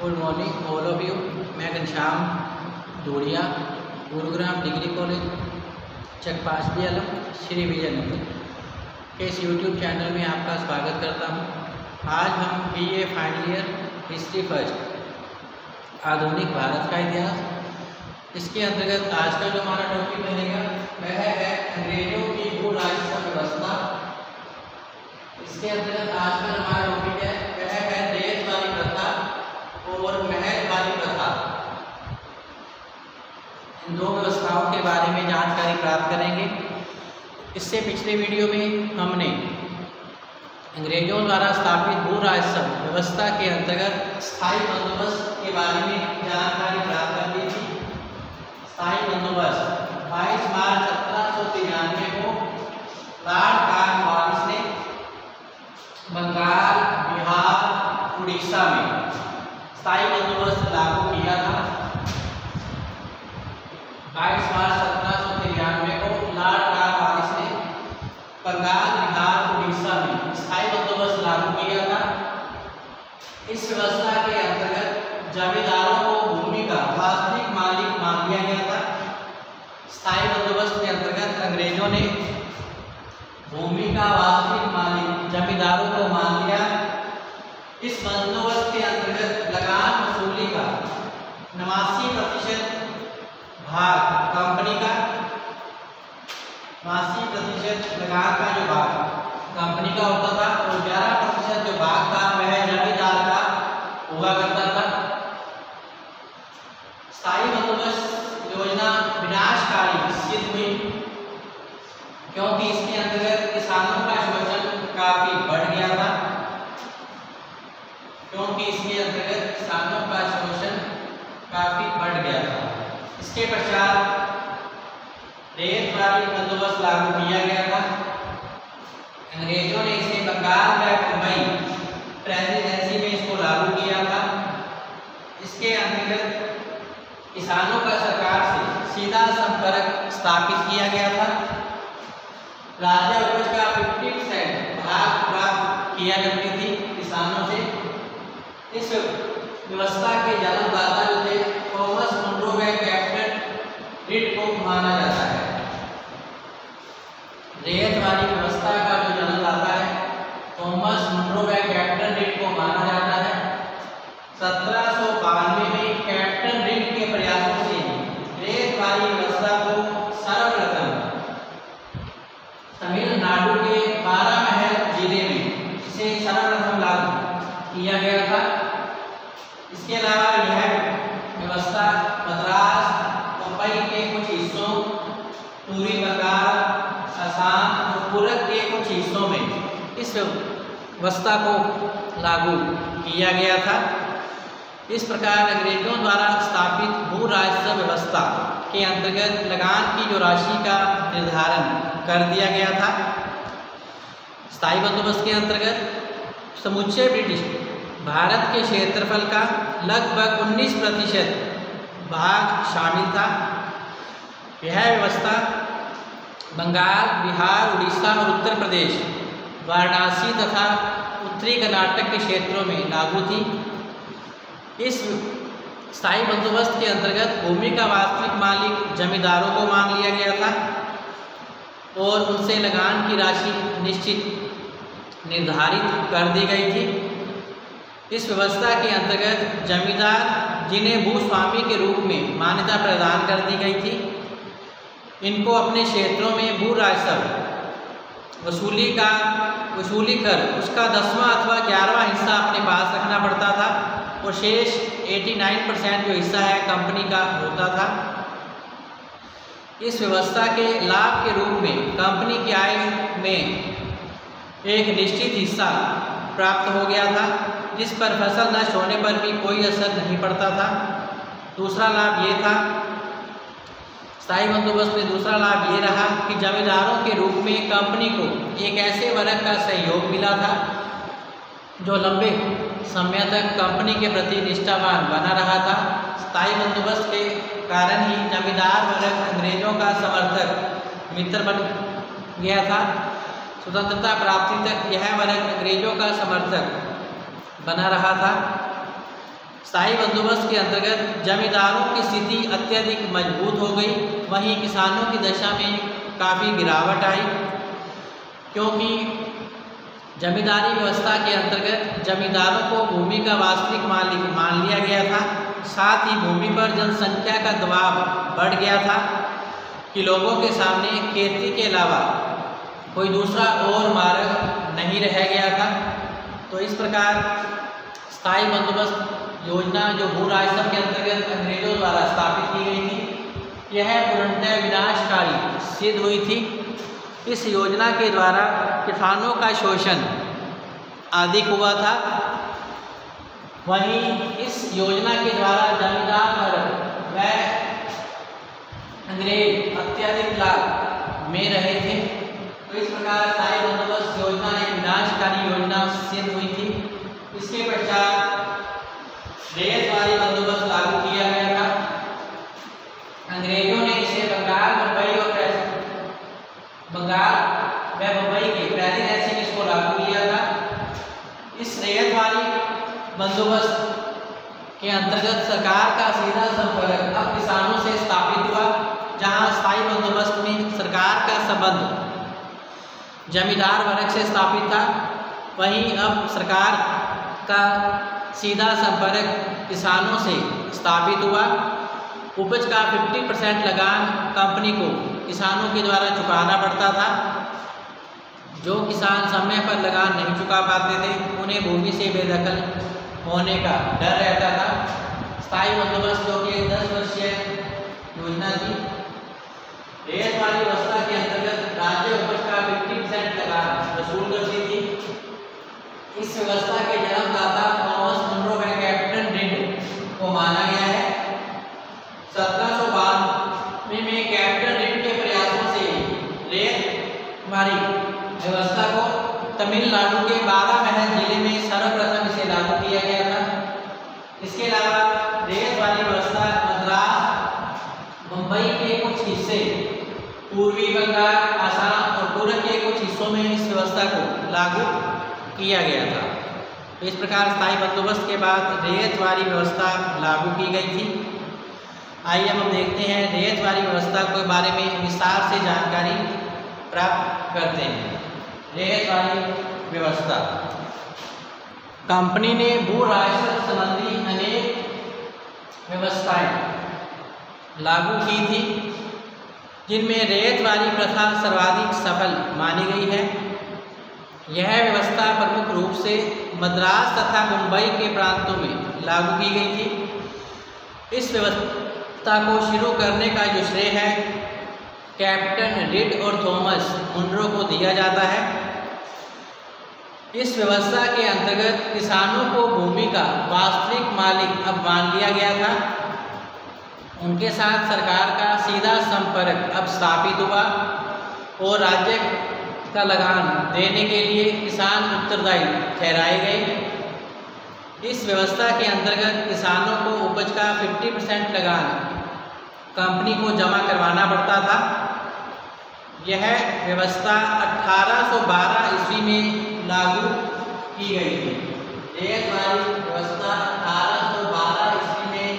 Good morning all of you. मैं Ghanshyam धूड़िया, Gurugram degree college चकपाशवी आलम श्री विजयनगर के इस यूट्यूब चैनल में आपका स्वागत करता हूं। आज हम BA final year history first आधुनिक भारत का इतिहास, इसके अंतर्गत आज का जो हमारा टॉपिक रहेगा वह है अंग्रेजों की भू राजस्व व्यवस्था। इसके अंतर्गत आज का हमारा टॉपिक है वह है रेत वाली प्रथा और महल वाली प्रथा। इन दो व्यवस्थाओं के बारे में जानकारी प्राप्त करेंगे। इससे पिछले वीडियो में हमने अंग्रेजों द्वारा स्थापित भू राजस्व व्यवस्था के अंतर्गत स्थायी बंदोबस्त के बारे में जानकारी प्राप्त कर ली थी। स्थायी बंदोबस्त 22 मार्च 1793 को लॉर्ड कॉर्नवालिस ने बंगाल, बिहार, उड़ीसा में स्थायी बंदोबस्त लागू किया था। 22 मार्च 1793 को लॉर्ड कॉर्नवालिस ने बंगाल, बिहार, उड़ीसा में स्थायी बंदोबस्त लागू किया था। इस व्यवस्था के अंतर्गत जमींदारों को भूमि का वास्तविक मालिक मान लिया गया था। स्थायी बंदोबस्त के अंतर्गत अंग्रेजों ने भूमि का वास्तविक मालिक जमींदारों को मान लिया। इस बंदोबस्त के अंतर्गत लगान वसूली का 89% भाग कंपनी का, 89% लगान का जो भाग कंपनी का होता था और 11% जो भाग था वह जमींदार का हुआ करता था। स्थायी बंदोबस्त योजना विनाशकारी सिद्ध हुई क्योंकि इसके अंतर्गत किसानों का शोषण काफी बढ़ गया था। इसके पश्चात रेत वाली बंदोबस्त लागू किया गया था। अंग्रेजों ने इसे बंगाल व मुंबई प्रेसिडेंसी में इसको लागू किया था। इसके अंतर्गत किसानों का सरकार से सीधा संपर्क स्थापित किया गया था। राज्य उपज का 50% भाग प्राप्त किया करती थी किसानों से। इस व्यवस्था के जन्मदाता जो थे थॉमस मुनरो व कैप्टन रिड को माना जाता है। रेत वाली व्यवस्था का जो जन्मदाता है थॉमस मुनरो व कैप्टन रिड को माना जाता है। 1792 में कैप्टन रिड के प्रयासों से रेत वाली व्यवस्था को सर्वप्रथम तमिलनाडु के बारामहल जिले में इसे सर्वप्रथम लागू किया गया था। इसके अलावा यह व्यवस्था मद्रास, मुंबई के कुछ हिस्सों, पूर्वी बंगाल, असम और पूरब के कुछ हिस्सों में इस व्यवस्था को लागू किया गया था। इस प्रकार अंग्रेजों द्वारा स्थापित भू राजस्व व्यवस्था के अंतर्गत लगान की जो राशि का निर्धारण कर दिया गया था। स्थायी बंदोबस्त के अंतर्गत समुच्चय ब्रिटिश भारत के क्षेत्रफल का लगभग 19% भाग शामिल था। यह व्यवस्था बंगाल, बिहार, उड़ीसा और उत्तर प्रदेश, वाराणसी तथा उत्तरी कर्नाटक के क्षेत्रों में लागू थी। इस स्थायी बंदोबस्त के अंतर्गत भूमि का वास्तविक मालिक जमींदारों को मान लिया गया था और उनसे लगान की राशि निश्चित निर्धारित कर दी गई थी। इस व्यवस्था के अंतर्गत जमींदार जिन्हें भूस्वामी के रूप में मान्यता प्रदान कर दी गई थी, इनको अपने क्षेत्रों में भू राजस्व वसूली कर उसका 10वां अथवा 11वां हिस्सा अपने पास रखना पड़ता था और शेष 89% जो हिस्सा है कंपनी का होता था। इस व्यवस्था के लाभ के रूप में कंपनी की आय में एक निश्चित हिस्सा प्राप्त हो गया था, जिस पर फसल नष्ट होने पर भी कोई असर नहीं पड़ता था। दूसरा लाभ ये था, स्थायी बंदोबस्त में दूसरा लाभ ये रहा कि जमींदारों के रूप में कंपनी को एक ऐसे वर्ग का सहयोग मिला था जो लंबे समय तक कंपनी के प्रति निष्ठावान बना रहा था। स्थायी बंदोबस्त के कारण ही जमींदार वर्ग अंग्रेजों का समर्थक मित्र बन गया था। स्वतंत्रता प्राप्ति तक यह वर्ग अंग्रेजों का समर्थक बना रहा था। स्थायी बंदोबस्त के अंतर्गत जमींदारों की स्थिति अत्यधिक मजबूत हो गई, वहीं किसानों की दशा में काफ़ी गिरावट आई, क्योंकि जमींदारी व्यवस्था के अंतर्गत जमींदारों को भूमि का वास्तविक मालिक मान लिया गया था। साथ ही भूमि पर जनसंख्या का दबाव बढ़ गया था कि लोगों के सामने खेती के अलावा कोई दूसरा और मार्ग नहीं रह गया था। तो इस प्रकार स्थायी बंदोबस्त योजना जो भू राजस्व के अंतर्गत अंग्रेजों द्वारा स्थापित की गई थी, यह पूर्णतः विनाशकारी सिद्ध हुई थी। इस योजना के द्वारा किसानों का शोषण अधिक हुआ था। वहीं इस योजना के द्वारा जमींदार वर्ग व अंग्रेज अत्यधिक लाभ में रहे थे। तो इस प्रकार स्थायी बंदोबस्त योजना एक विनाशकारी योजना सिद्ध हुई थी। इसके पश्चात रैयतवारी बंदोबस्त लागू किया गया था। अंग्रेजों ने इसे बंगाल व बम्बई के प्रेसिडेंसी में इसको लागू किया था। इस रैयतवारी बंदोबस्त के अंतर्गत सरकार का सीधा संपर्क अब किसानों से स्थापित हुआ। जहां स्थायी बंदोबस्त में सरकार का संबंध जमींदार वर्ग से स्थापित था, वहीं अब सरकार का सीधा संपर्क किसानों से स्थापित हुआ। उपज का 50% लगान कंपनी को किसानों के द्वारा चुकाना पड़ता था। जो किसान समय पर लगान नहीं चुका पाते थे, उन्हें भूमि से बेदखल होने का डर रहता था। स्थायी बंदोबस्त जो कि 10 वर्षीय योजना थी, रैयतवारी व्यवस्था के अंतर्गत राज्य उपज का 50% लगान वसूल करती थी। इस व्यवस्था के जन्मदाता थॉमस मुनरो व कैप्टन रिड को माना गया है। 1792 में कैप्टन रिड के प्रयासों से रैयतवारी व्यवस्था को तमिलनाडु के 12 महल जिले में सर्वप्रथम इसे लागू किया गया था। इसके अलावा रैयतवारी व्यवस्था मद्रास, मुंबई के कुछ हिस्से, पूर्वी बंगाल, आसाम और पूरब के कुछ हिस्सों में इस व्यवस्था को लागू किया गया था। तो इस प्रकार स्थायी बंदोबस्त के बाद रैयतवारी व्यवस्था लागू की गई थी। आइए हम देखते हैं रैयतवारी व्यवस्था के बारे में विस्तार से जानकारी प्राप्त करते हैं। रैयतवारी व्यवस्था कंपनी ने भू राजस्व संबंधी अनेक व्यवस्थाएं लागू की थी, जिनमें रैयतवारी प्रथा सर्वाधिक सफल मानी गई है। यह व्यवस्था प्रमुख रूप से मद्रास तथा मुंबई के प्रांतों में लागू की गई थी। इस व्यवस्था को शुरू करने का जो श्रेय है कैप्टन रिड और थॉमस मुनरो को दिया जाता है। इस व्यवस्था के अंतर्गत किसानों को भूमि का वास्तविक मालिक अब मान लिया गया था। उनके साथ सरकार का सीधा संपर्क अब स्थापित हुआ और राज्य का लगान देने के लिए किसान उत्तरदायी ठहराए गए। इस व्यवस्था के अंतर्गत किसानों को उपज का 50% लगान कंपनी को जमा करवाना पड़ता था। यह व्यवस्था 1812 ईस्वी में लागू की गई थी। रैयतवारी व्यवस्था 1812 ईस्वी में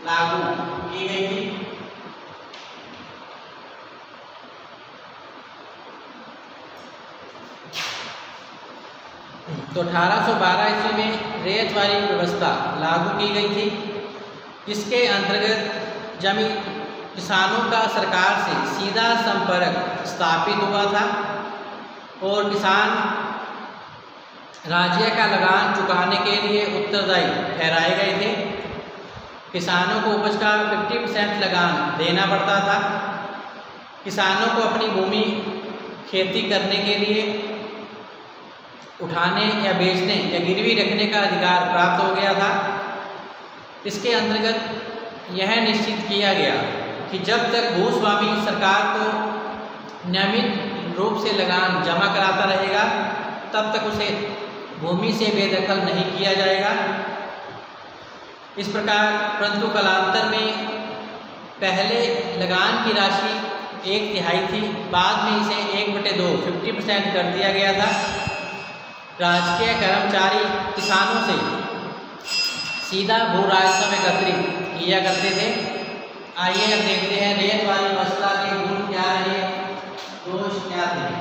लागू की गई थी। तो 1812 ईस्वी में रैयतवारी व्यवस्था लागू की गई थी। इसके अंतर्गत किसानों का सरकार से सीधा संपर्क स्थापित हुआ था और किसान राज्य का लगान चुकाने के लिए उत्तरदायी ठहराए गए थे। किसानों को उपज का 50% लगान देना पड़ता था। किसानों को अपनी भूमि खेती करने के लिए उठाने या बेचने या गिरवी रखने का अधिकार प्राप्त हो गया था। इसके अंतर्गत यह निश्चित किया गया कि जब तक भूस्वामी सरकार को नियमित रूप से लगान जमा कराता रहेगा, तब तक उसे भूमि से बेदखल नहीं किया जाएगा। इस प्रकार परंतु कालांतर में पहले लगान की राशि 1/3 थी, बाद में इसे 1/2 50% कर दिया गया था। राजकीय कर्मचारी किसानों से सीधा भू राजस्व एकत्रित किया करते थे। आइए अब देखते हैं रेत वाली व्यवस्था के गुण क्या रहे, दोष क्या थे।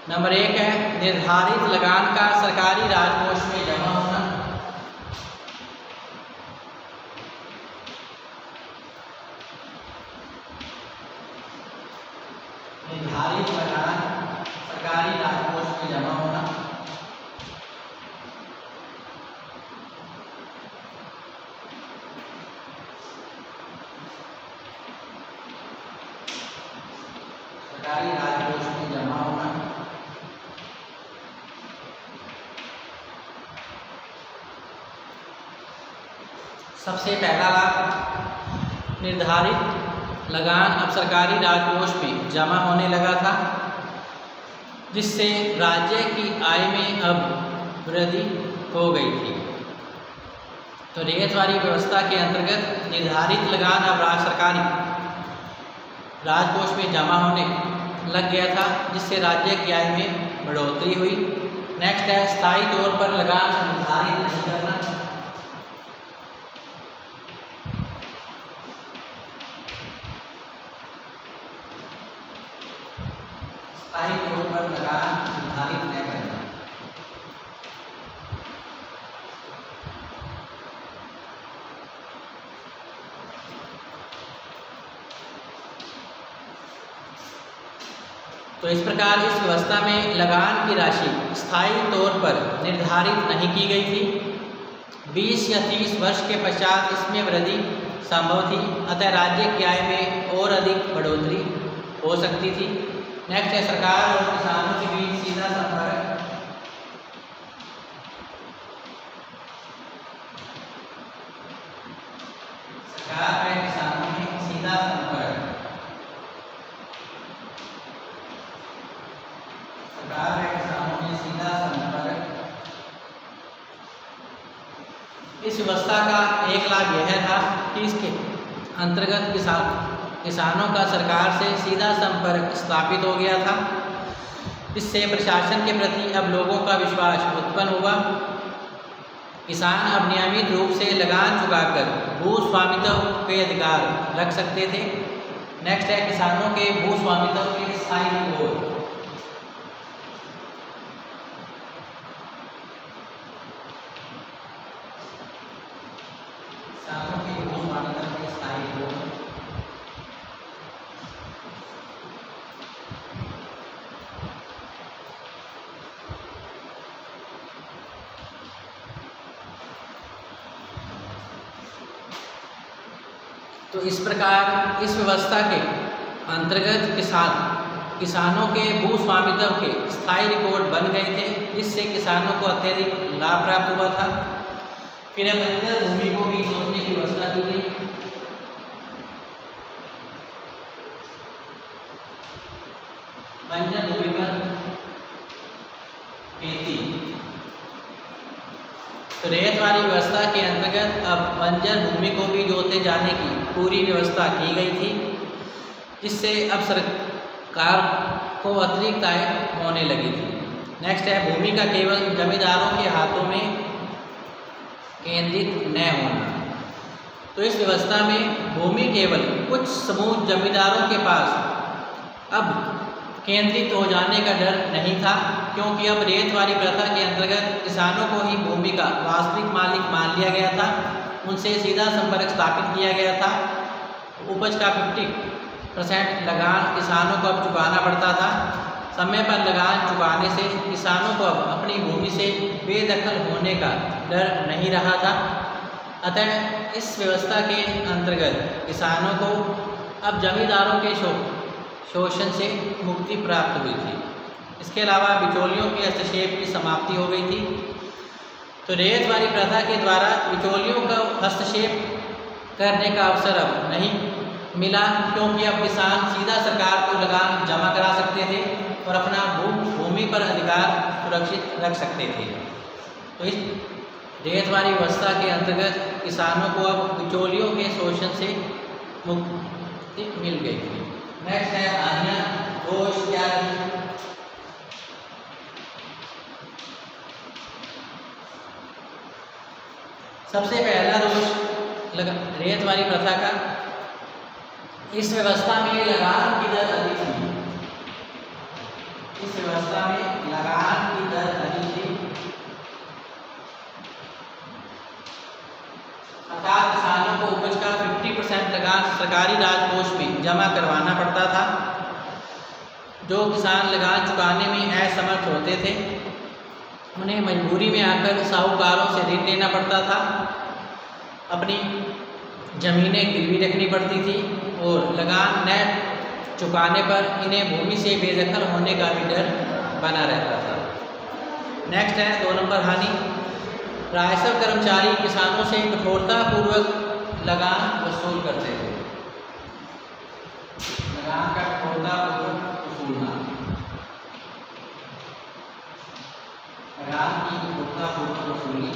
नंबर 1 है निर्धारित लगान का सरकारी राजकोष में जमा होना। निर्धारित लगान सरकारी राजकोष में जमा होना। सरकारी राजकोष में जमा होना। सबसे पहला लाभ, निर्धारित लगान अब सरकारी राजकोष में जमा होने लगा था, जिससे राज्य की आय में अब वृद्धि हो गई थी। तो रेत वाली व्यवस्था के अंतर्गत निर्धारित लगान अब सरकारी राजकोष में जमा होने लग गया था, जिससे राज्य की आय में बढ़ोतरी हुई। नेक्स्ट है स्थायी तौर पर लगान निर्धारित नहीं करना। स्थायी तौर पर लगान निर्धारित न करना। तो इस प्रकार इस व्यवस्था में लगान की राशि स्थायी तौर पर निर्धारित नहीं की गई थी। 20 या 30 वर्ष के पश्चात इसमें वृद्धि संभव थी, अतः राज्य की आय में और अधिक बढ़ोतरी हो सकती थी। नेक्स्ट है सरकार और किसानों के बीच सीधा संपर्क। सरकार और किसानों में सीधा संपर्क। सरकार और किसानों में सीधा संपर्क। इस व्यवस्था का एक लाभ यह था कि इसके अंतर्गत किसानों का सरकार से सीधा संपर्क स्थापित हो गया था। इससे प्रशासन के प्रति अब लोगों का विश्वास उत्पन्न हुआ। किसान अब नियमित रूप से लगान चुकाकर भू स्वामित्व के अधिकार रख सकते थे। नेक्स्ट है किसानों के भू स्वामित्व के स्थायी रिकॉर्ड। किसानों के भू स्वामित्व के स्थायी रिकॉर्ड। तो इस प्रकार इस व्यवस्था के अंतर्गत किसानों के भू स्वामित्व के स्थायी रिकॉर्ड बन गए थे, जिससे किसानों को अत्यधिक लाभ प्राप्त हुआ था। फिर बंजर भूमि को भी जोतने की व्यवस्था की गई। बंजर भूमि पर खेती। तो रेत वाली व्यवस्था के अंतर्गत अब बंजर भूमि को भी जोते जाने की पूरी व्यवस्था की गई थी, जिससे अब सरकार को अतिरिक्त आय होने लगी थी। नेक्स्ट है भूमि का केवल जमींदारों के हाथों में केंद्रित न होना। तो इस व्यवस्था में भूमि केवल कुछ समूह जमींदारों के पास अब केंद्रित हो जाने का डर नहीं था, क्योंकि अब रेत वाली प्रथा के अंतर्गत किसानों को ही भूमि का वास्तविक मालिक मान लिया गया था। उनसे सीधा संपर्क स्थापित किया गया था। उपज का 50% लगान किसानों को अब चुकाना पड़ता था। समय पर लगान चुकाने से किसानों को अब अपनी भूमि से बेदखल होने का डर नहीं रहा था। अतः इस व्यवस्था के अंतर्गत किसानों को अब जमींदारों के शोषण से मुक्ति प्राप्त हुई थी। इसके अलावा बिचौलियों के हस्तक्षेप की समाप्ति हो गई थी। तो रेत वाली प्रथा के द्वारा बिचौलियों का हस्तक्षेप करने का अवसर अब नहीं मिला, क्योंकि अब किसान सीधा सरकार को लगान जमा करा सकते थे और अपना भूमि पर अधिकार सुरक्षित रख सकते थे। तो इस रैयतवाड़ी व्यवस्था के अंतर्गत किसानों को अब बिचौलियों के शोषण से मुक्ति मिल गई थी। नेक्स्ट है हानियां दोष क्या है। सबसे पहला दोष रैयतवाड़ी प्रथा का, इस व्यवस्था में लगान की दर अधिक थी। इस व्यवस्था में लगान की दर अधिक थी, अर्थात किसानों को उपज का 50% लगान सरकारी राजकोष में जमा करवाना पड़ता था। जो किसान लगान चुकाने में असमर्थ होते थे उन्हें मजबूरी में आकर साहूकारों से ऋण लेना पड़ता था, अपनी जमीनें गिरवी रखनी पड़ती थी और लगान न चुकाने पर इन्हें भूमि से बेदखल होने का भी डर बना रहता था। नेक्स्ट है 2 नंबर हानि, राजस्व कर्मचारी किसानों से कठोरतापूर्वक लगान वसूल करते थे। लगान का कठोरतापूर्वक वसूलना, लगान की कठोरतापूर्वक वसूली।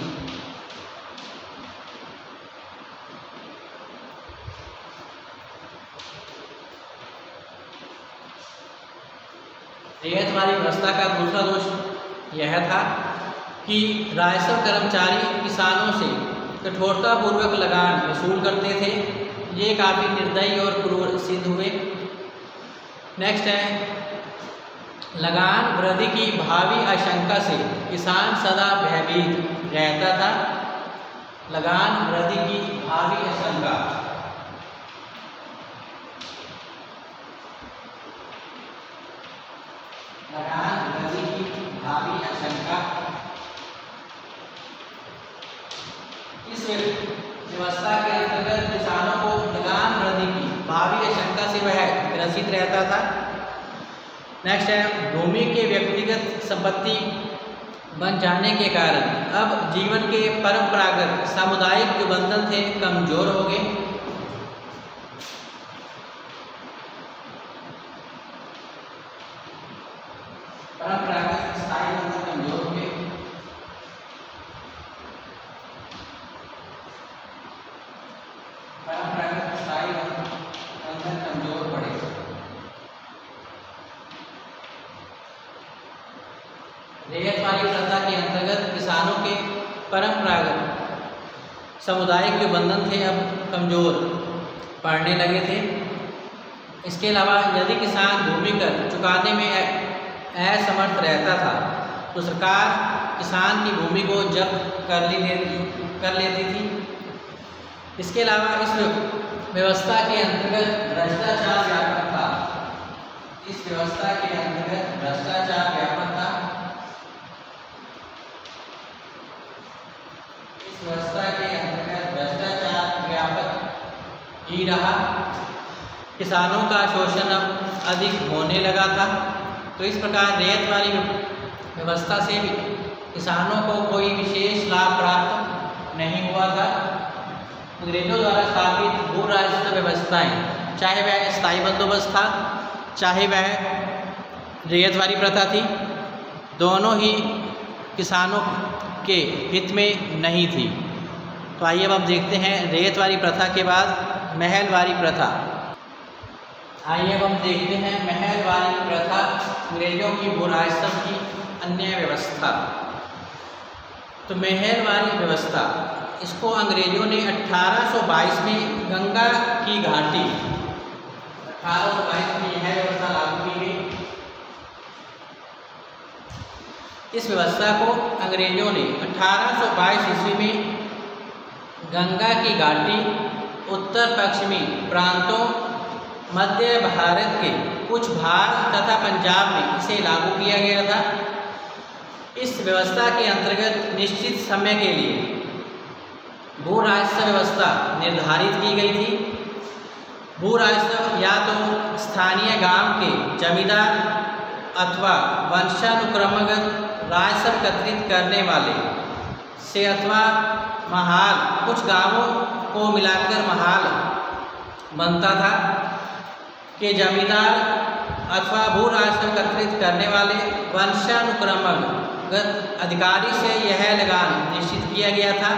रैयतवाड़ी व्यवस्था का दूसरा दोष यह था कि राजस्व कर्मचारी किसानों से कठोरतापूर्वक लगान वसूल करते थे। ये काफ़ी निर्दयी और क्रूर सिद्ध हुए। नेक्स्ट है लगान वृद्धि की भावी आशंका से किसान सदा भयभीत रहता था। लगान वृद्धि की भावी आशंका, लगान वृद्धि की भावी आशंका, इस व्यवस्था के अंतर्गत किसानों को लगान वृद्धि की भावी आशंका से वह ग्रसित रहता था। नेक्स्ट है भूमि के व्यक्तिगत संपत्ति बन जाने के कारण अब जीवन के परंपरागत सामुदायिक जो बंधन थे कमजोर हो गए। परंपरागत स्थायी बंधन कमजोर हो गए। परंपरागत स्थायी बंधन कमजोर पड़े। रैयतवाड़ी प्रथा के अंतर्गत किसानों के परंपरागत सामुदायिक जो बंधन थे अब कमजोर पड़ने लगे थे। इसके अलावा यदि किसान भूमि कर चुकाने में असमर्थ रहता था तो सरकार किसान की भूमि को जब्त कर लेती थी। इसके अलावा इस व्यवस्था के अंतर्गत भ्रष्टाचार व्यापक था। इस व्यवस्था के अंतर्गत भ्रष्टाचार व्यापक था। इस व्यवस्था के अंतर्गत भ्रष्टाचार व्यापक ही रहा। किसानों का शोषण अब अधिक होने लगा था। तो इस प्रकार रैयतवाड़ी व्यवस्था से भी किसानों को कोई विशेष लाभ प्राप्त नहीं हुआ था। अंग्रेजों द्वारा स्थापित भू राजस्व व्यवस्थाएं, चाहे वह स्थायी बंदोबस्त था चाहे वह रैयतवाड़ी प्रथा थी, दोनों ही किसानों के हित में नहीं थी। तो आइए अब हम देखते हैं रैयतवाड़ी प्रथा के बाद महलवाड़ी प्रथा। आइए अब हम देखते हैं महलवाड़ी प्रथा, अंग्रेजों की भू राजस्व की अन्य व्यवस्था। तो महलवाड़ी व्यवस्था, इसको अंग्रेजों ने 1822 में गंगा की घाटी, 1822 में यह व्यवस्था लागू की गई। इस व्यवस्था को अंग्रेजों ने 1822 ईस्वी में गंगा की घाटी, उत्तर पश्चिमी प्रांतों, मध्य भारत के कुछ भाग तथा पंजाब में इसे लागू किया गया था। इस व्यवस्था के अंतर्गत निश्चित समय के लिए भू राजस्व व्यवस्था निर्धारित की गई थी। भू राजस्व या तो स्थानीय गांव के जमींदार अथवा वंशानुक्रमगत राजस्व एकत्रित करने वाले से अथवा महाल कुछ गांवों को मिलाकर महाल बनता था कि जमींदार अथवा भू राजस्व एकत्रित करने वाले वंशानुक्रमगत अधिकारी से यह लगान निश्चित किया गया था।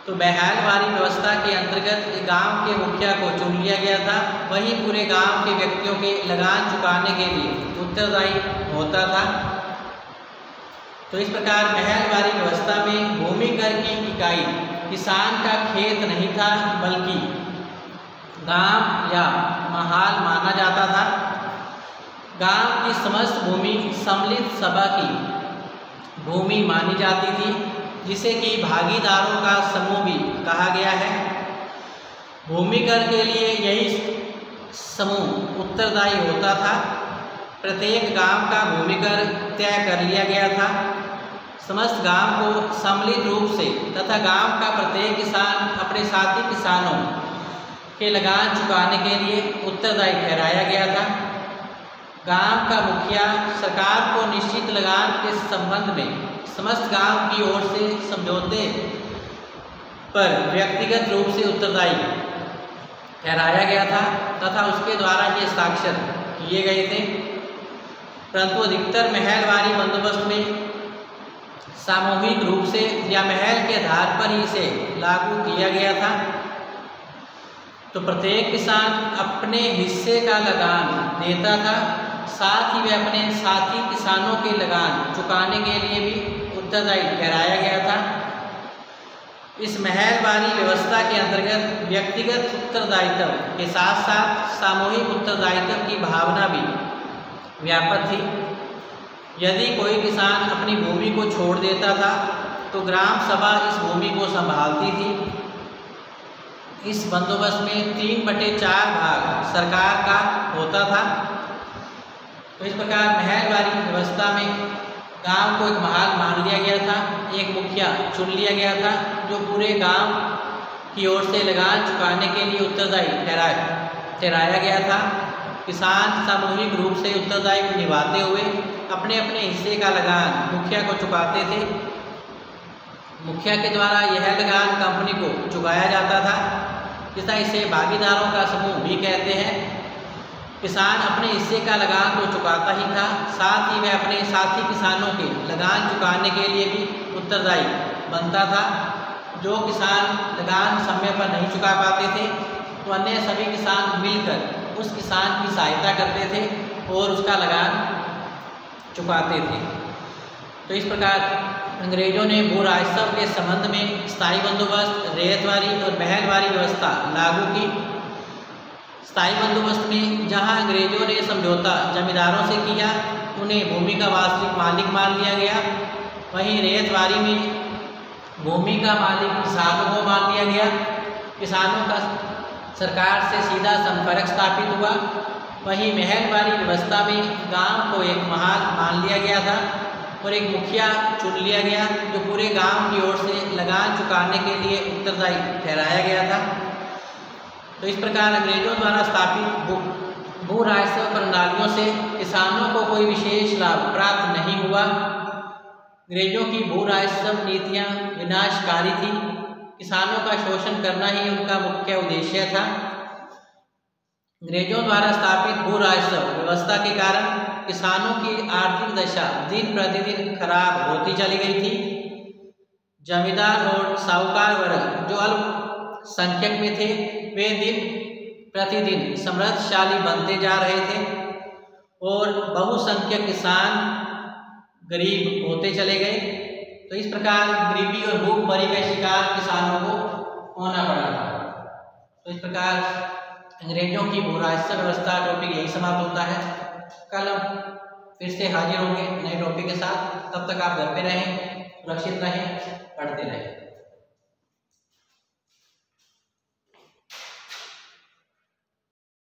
तो बहलवारी व्यवस्था के अंतर्गत गांव के मुखिया को चुन लिया गया था, वही पूरे गांव के व्यक्तियों के लगान चुकाने के लिए उत्तरदायी होता था। तो इस प्रकार बहलवारी व्यवस्था में भूमि कर की इकाई किसान का खेत नहीं था, बल्कि गांव या महाल माना जाता था। गांव की समस्त भूमि सम्मिलित सभा की भूमि मानी जाती थी, जिसे कि भागीदारों का समूह भी कहा गया है। भूमि कर के लिए यही समूह उत्तरदायी होता था। प्रत्येक गांव का भूमि कर तय कर लिया गया था। समस्त गांव को सम्मिलित रूप से तथा गांव का प्रत्येक किसान अपने साथी किसानों के लगान चुकाने के लिए उत्तरदायी ठहराया गया था। गांव का मुखिया सरकार को निश्चित लगान के संबंध में समस्त गांव की ओर से समझौते पर व्यक्तिगत रूप से उत्तरदायी ठहराया गया था तथा उसके द्वारा ये हस्ताक्षर किए गए थे। परंतु अधिकतर महलवारी बंदोबस्त में सामूहिक रूप से या महल के आधार पर ही इसे लागू किया गया था। तो प्रत्येक किसान अपने हिस्से का लगान देता था, साथ ही वह अपने साथी किसानों के लगान चुकाने के लिए भी उत्तरदायी ठहराया गया था। इस महलवारी व्यवस्था के अंतर्गत व्यक्तिगत उत्तरदायित्व के साथ साथ सामूहिक उत्तरदायित्व की भावना भी व्यापक थी। यदि कोई किसान अपनी भूमि को छोड़ देता था तो ग्राम सभा इस भूमि को संभालती थी। इस बंदोबस्त में 3/4 भाग सरकार का होता था। तो इस प्रकार महलवारी व्यवस्था में गांव को एक महाल मान लिया गया था, एक मुखिया चुन लिया गया था जो पूरे गांव की ओर से लगान चुकाने के लिए उत्तरदायी ठहराया गया था। किसान सामूहिक रूप से उत्तरदायित्व निभाते हुए अपने अपने हिस्से का लगान मुखिया को चुकाते थे। मुखिया के द्वारा यह लगान कंपनी को चुकाया जाता था, जिसका इसे भागीदारों का समूह भी कहते हैं। किसान अपने हिस्से का लगान तो चुकाता ही था, साथ ही वह अपने साथी किसानों के लगान चुकाने के लिए भी उत्तरदायी बनता था। जो किसान लगान समय पर नहीं चुका पाते थे तो अन्य सभी किसान मिलकर उस किसान की सहायता करते थे और उसका लगान चुकाते थे। तो इस प्रकार अंग्रेजों ने भू राजस्व के संबंध में स्थायी बंदोबस्त, रेतवारी और महलवारी व्यवस्था लागू की। स्थायी बंदोबस्त में जहां अंग्रेजों ने समझौता जमींदारों से किया, उन्हें भूमि का वास्तविक मालिक मान लिया गया। वहीं रेतवारी में भूमि का मालिक किसानों को मान लिया गया। किसानों का सरकार से सीधा संपर्क स्थापित हुआ। वहीं महलवारी व्यवस्था में गांव को एक महाल मान लिया गया था और एक मुखिया चुन लिया गया जो पूरे गांव की ओर से लगान चुकाने के लिए उत्तरदायी ठहराया गया था। तो इस प्रकार अंग्रेजों द्वारा स्थापित भू राजस्व प्रणालियों से किसानों को कोई विशेष लाभ प्राप्त नहीं हुआ। अंग्रेजों की भू राजस्व नीतियाँ विनाशकारी थी। किसानों का शोषण करना ही उनका मुख्य उद्देश्य था। अंग्रेजों द्वारा स्थापित भू राजस्व व्यवस्था के कारण किसानों की आर्थिक दशा दिन प्रतिदिन खराब होती चली गई थी। जमींदार और साहूकार वर्ग जो अल्पसंख्यक में थे, वे दिन प्रतिदिन समृद्धशाली बनते जा रहे थे और बहुसंख्यक किसान गरीब होते चले गए। तो इस प्रकार गरीबी और भूखमरी का शिकार किसानों को होना पड़ा था। तो इस प्रकार अंग्रेजों की भू राजस्व व्यवस्था टॉपिक यही समाप्त होता है। कल हम फिर से हाजिर होंगे नए टॉपिक के साथ। तब तक आप घर पे रहें, सुरक्षित रहें, पढ़ते रहें।